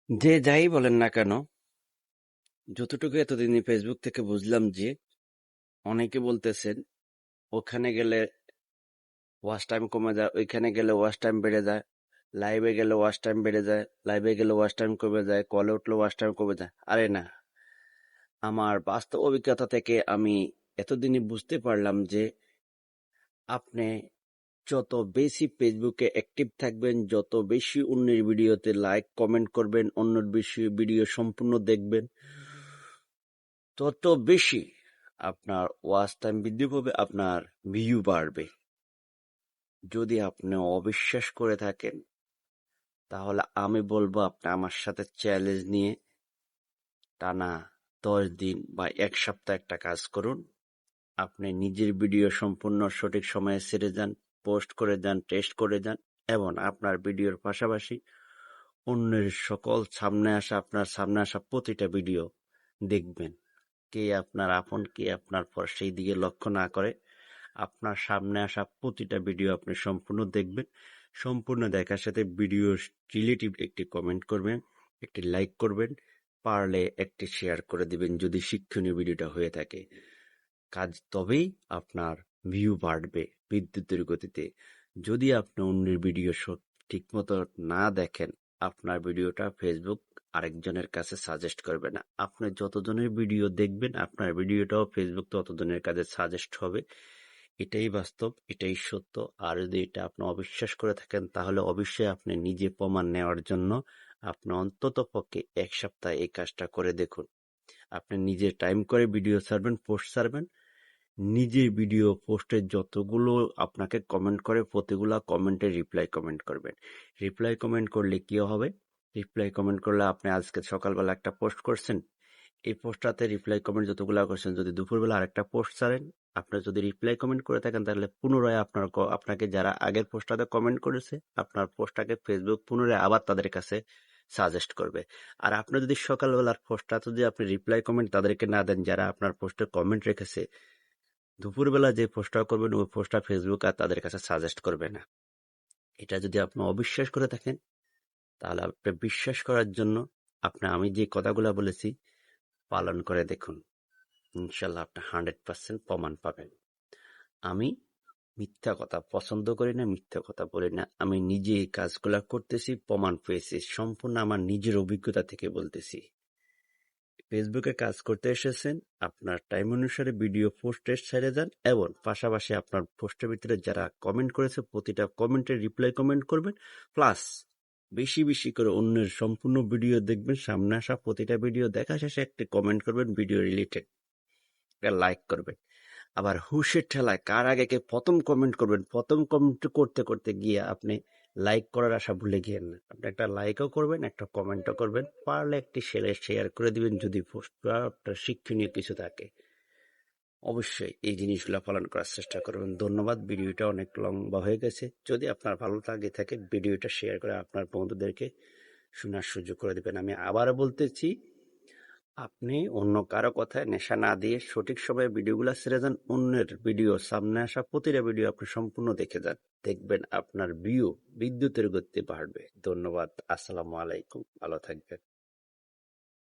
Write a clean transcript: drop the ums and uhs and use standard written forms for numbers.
যে যাই বলেন না কেন, যতটুকু এতদিন ফেসবুক থেকে বুঝলাম যে অনেকে বলতেছেন ওখানে গেলে ওয়াচ টাইম কমে যায়, ওইখানে গেলে ওয়াচ টাইম বেড়ে যায়, লাইভে গেলে ওয়াচ টাইম বেড়ে যায়, লাইভে গেলে ওয়াচ টাইম কমে যায়, কলে উঠলে ওয়াচ টাইম কমে যায়। আরে না, আমার বাস্তব অভিজ্ঞতা থেকে আমি এতদিনই বুঝতে পারলাম যে আপনি যত বেশি ফেসবুকে অ্যাক্টিভ থাকবেন, যত বেশি অন্যের ভিডিওতে লাইক কমেন্ট করবেন, অন্যের বেশি ভিডিও সম্পূর্ণ দেখবেন, তত বেশি আপনার ওয়াচ টাইম বৃদ্ধি পাবে, আপনার ভিউ বাড়বে। যদি আপনি অবিশ্বাস করে থাকেন তাহলে আমি বলবো আপনি আমার সাথে চ্যালেঞ্জ নিয়ে টানা 10 দিন বা 1 সপ্তাহ একটা কাজ করুন। আপনি নিজের ভিডিও সম্পূর্ণ সঠিক সময়ে ছেড়ে যান, পোস্ট করে যান, টেস্ট করে যান, এবং আপনার ভিডিওর পাশাপাশি অন্যের আপনার সামনে আসা প্রতিটা ভিডিও দেখবেন। কে আপনার আপন, কে আপনার পর, সেই দিকে লক্ষ্য না করে আপনার সামনে আসা প্রতিটা ভিডিও আপনি সম্পূর্ণ দেখবেন। সম্পূর্ণ দেখার সাথে ভিডিও রিলেটিভ একটি কমেন্ট করবেন, একটি লাইক করবেন, পারলে একটি শেয়ার করে দিবেন যদি শিক্ষণীয় ভিডিওটা হয়ে থাকে। কাজ তবেই আপনার ভিউ বাড়বে বিদ্যুতের গতিতে। যদি আপনি অন্যের ভিডিও ঠিক মতো না দেখেন, আপনার ভিডিওটা ফেসবুক আরেকজনের কাছে সাজেস্ট করবে না। আপনি যতজনের ভিডিও দেখবেন, আপনার ভিডিওটাও ফেসবুক ততজনের কাছে সাজেস্ট হবে। এটাই বাস্তব, এটাই সত্য। আর যদি এটা আপনি অবিশ্বাস করে থাকেন তাহলে অবশ্যই আপনি নিজে প্রমাণ নেওয়ার জন্য আপনি অন্তত পক্ষে 1 সপ্তাহ এই কাজটা করে দেখুন। আপনি নিজে টাইম করে ভিডিও ছাড়বেন, পোস্ট ছাড়বেন। নিজের ভিডিও পোস্টে যতগুলো আপনাকে কমেন্ট করে প্রতিগুলা কমেন্টে রিপ্লাই কমেন্ট করবেন। রিপ্লাই কমেন্ট করলে কি হবে? রিপ্লাই কমেন্ট করলে আপনি আজকে সকালবেলা একটা পোস্ট করছেন, এই পোস্টটাতে রিপ্লাই কমেন্ট যতগুলা করছেন, যদি দুপুরবেলা আরেকটা পোস্ট ছাড়েন, আপনি যদি রিপ্লাই কমেন্ট করে থাকেন তাহলে পুনরায় আপনাকে যারা আগের পোস্টটাতে কমেন্ট করেছে আপনার পোস্টটাকে ফেসবুক পুনরায় আবার তাদের কাছে সাজেস্ট করবে। আর আপনি যদি সকালবেলার পোস্টটা যদি আপনি রিপ্লাই কমেন্ট তাদেরকে না দেন যারা আপনার পোস্টে কমেন্ট রেখেছে, দুপুরবেলা যে পোস্টটা করবেন ওই পোস্টটা ফেসবুক আর তাদের কাছে সাজেস্ট করবে না। এটা যদি আপনি অবিশ্বাস করে থাকেন তাহলে আপনি বিশ্বাস করার জন্য আমি যে কথাগুলো বলেছি পালন করে দেখুন। ইনশাল্লাহ আপনি 100% প্রমাণ পাবেন। আমি মিথ্যা কথা পছন্দ করি না, মিথ্যা কথা বলি না। আমি নিজে এই কাজগুলা করতেছি, প্রমাণ পেয়েছি, সম্পূর্ণ আমার নিজের অভিজ্ঞতা থেকে বলতেছি। ফেসবুকে কাজ করতে এসেছেন, আপনার টাইম অনুসারে ভিডিও পোস্ট ছেড়ে যান, এবং পাশাপাশি আপনার পোস্টের ভিতরে যারা কমেন্ট করেছে প্রতিটা কমেন্টের রিপ্লাই কমেন্ট করবেন, প্লাস বেশি বেশি করে অন্যের সম্পূর্ণ ভিডিও দেখবেন। সামনে আসা প্রতিটা ভিডিও দেখা শেষে একটি কমেন্ট করবেন ভিডিও রিলেটেড, একটা লাইক করবেন। আবার হুশের ঠেলায় কার আগে কে প্রথম কমেন্ট করবেন, প্রথম কমেন্ট করতে করতে গিয়ে আপনি লাইক করার আশা ভুলে গিয়েন না। আপনি একটা লাইকও করবেন, একটা কমেন্টও করবেন, পারলে একটি শেয়ার করে দিবেন যদি পোস্টটা আপনার শিক্ষণীয় কিছু থাকে। অবশ্যই এই জিনিসগুলো পালন করার চেষ্টা করবেন। ধন্যবাদ। ভিডিওটা অনেক লম্বা হয়ে গেছে। যদি আপনার ভালো লাগে থাকে ভিডিওটা শেয়ার করে আপনার বন্ধুদেরকে শোনার সুযোগ করে দিবেন। আমি আবারও বলতেছি, আপনি অন্য কারো কথায় নেশা না দিয়ে সঠিক সময়ে ভিডিওগুলো ছেড়ে যান। অন্যের ভিডিও সামনে আসা প্রতিটা ভিডিও আপনি সম্পূর্ণ দেখে যান। দেখবেন আপনার ভিউ বিদ্যুতের গতিতে বাড়বে। ধন্যবাদ। আসসালামু আলাইকুম। ভালো থাকবেন।